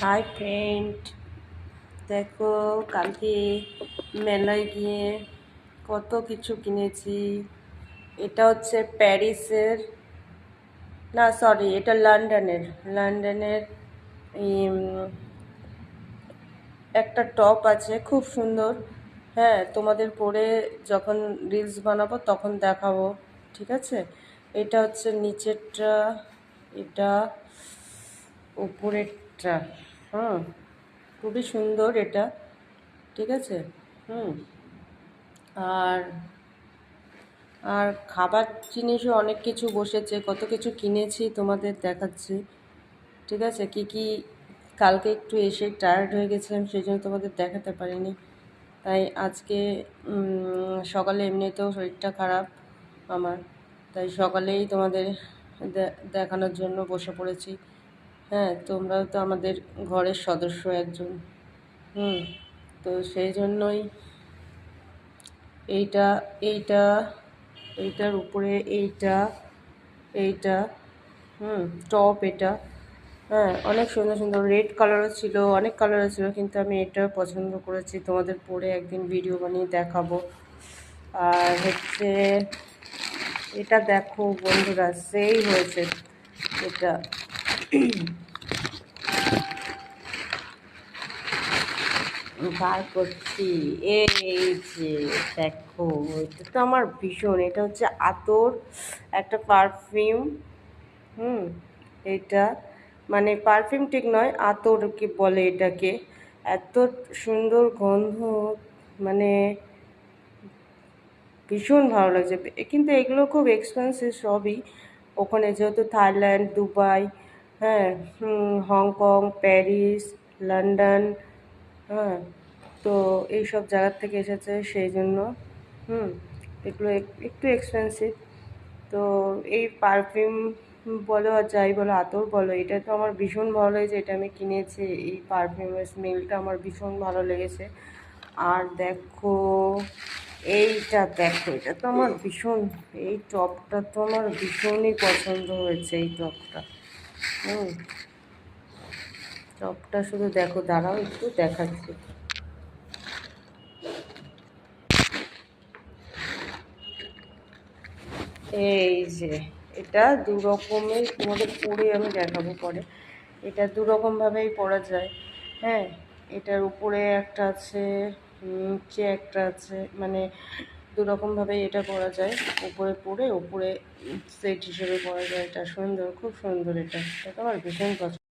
Hi friend, দেখো কালকে মেলায় গিয়ে কত কিছু কিনেছি। এটা হচ্ছে প্যারিসের, না সরি, এটা লন্ডনের একটা টপ আছে, খুব সুন্দর। হ্যাঁ, তোমাদের পরে যখন রিলস বানাবো তখন দেখাবো, ঠিক আছে? এটা হচ্ছে নিচেরটা, এটা উপরেরটা। হুম, খুবই সুন্দর এটা, ঠিক আছে। হুম, আর আর খাবার জিনিসও অনেক কিছু বসেছে, কত কিছু কিনেছি তোমাদের দেখাচ্ছি, ঠিক আছে। কি কি, কালকে একটু এসে টায়ার্ড হয়ে গেছিলাম, সেই জন্য তোমাদের দেখাতে পারিনি। তাই আজকে সকালে এমনিতেও শরীরটা খারাপ আমার, তাই সকালেই তোমাদের দেখানোর জন্য বসে পড়েছি। হ্যাঁ, তোমরাও তো আমাদের ঘরের সদস্য একজন। হুম, তো সেই জন্যই এইটা এইটা এইটার উপরে এইটা এইটা টপ এটা। হ্যাঁ, অনেক সুন্দর সুন্দর রেড কালারও ছিল, অনেক কালারও ছিল, কিন্তু আমি এটা পছন্দ করেছি, তোমাদের পরে একদিন ভিডিও বানিয়ে দেখাবো। আর হচ্ছে এটা দেখো বন্ধুরা, সেই হয়েছে এটা। বার করছি, এই যে দেখো, এটা তো আমার ভীষণ, এটা হচ্ছে আতর, একটা পারফিউম। হুম, এটা মানে পারফিউম ঠিক নয়, আতর কি বলে এটাকে। এত সুন্দর গন্ধ, মানে ভীষণ ভালো লাগছে। কিন্তু এগুলো খুব এক্সপেন্সিভ সবই, ওখানে যেহেতু থাইল্যান্ড, দুবাই, হ্যাঁ, হংকং, প্যারিস, লন্ডন, হ্যাঁ, তো এইসব জায়গার থেকে এসেছে, সেই জন্য হুম এগুলো একটু এক্সপেন্সিভ। তো এই পারফিউম বলো আর যাই বলো, আতর বলো, এটা তো আমার ভীষণ ভালো লেগেছে, এটা আমি কিনেছি। এই পারফিউমের স্মেলটা আমার ভীষণ ভালো লেগেছে। আর দেখো এইটা, দেখো এটা তো আমার ভীষণ, এই টপটা তো আমার ভীষণই পছন্দ হয়েছে, এই টপটা। হুম, টপটা শুধু দেখো, দাঁড়াও একটু দেখাচ্ছি। এই যে এটা দু রকমের, তোমাদের পরে আমি দেখাবো পরে। এটা দু রকমভাবেই পরা যায়। হ্যাঁ, এটার উপরে একটা আছে, নিচে একটা আছে, মানে দু রকমভাবেই এটা পরা যায়। উপরে পরে উপরে সেট হিসেবে পরা যায়, এটা সুন্দর, খুব সুন্দর। এটা এটা তো আমার ভীষণ পছন্দ।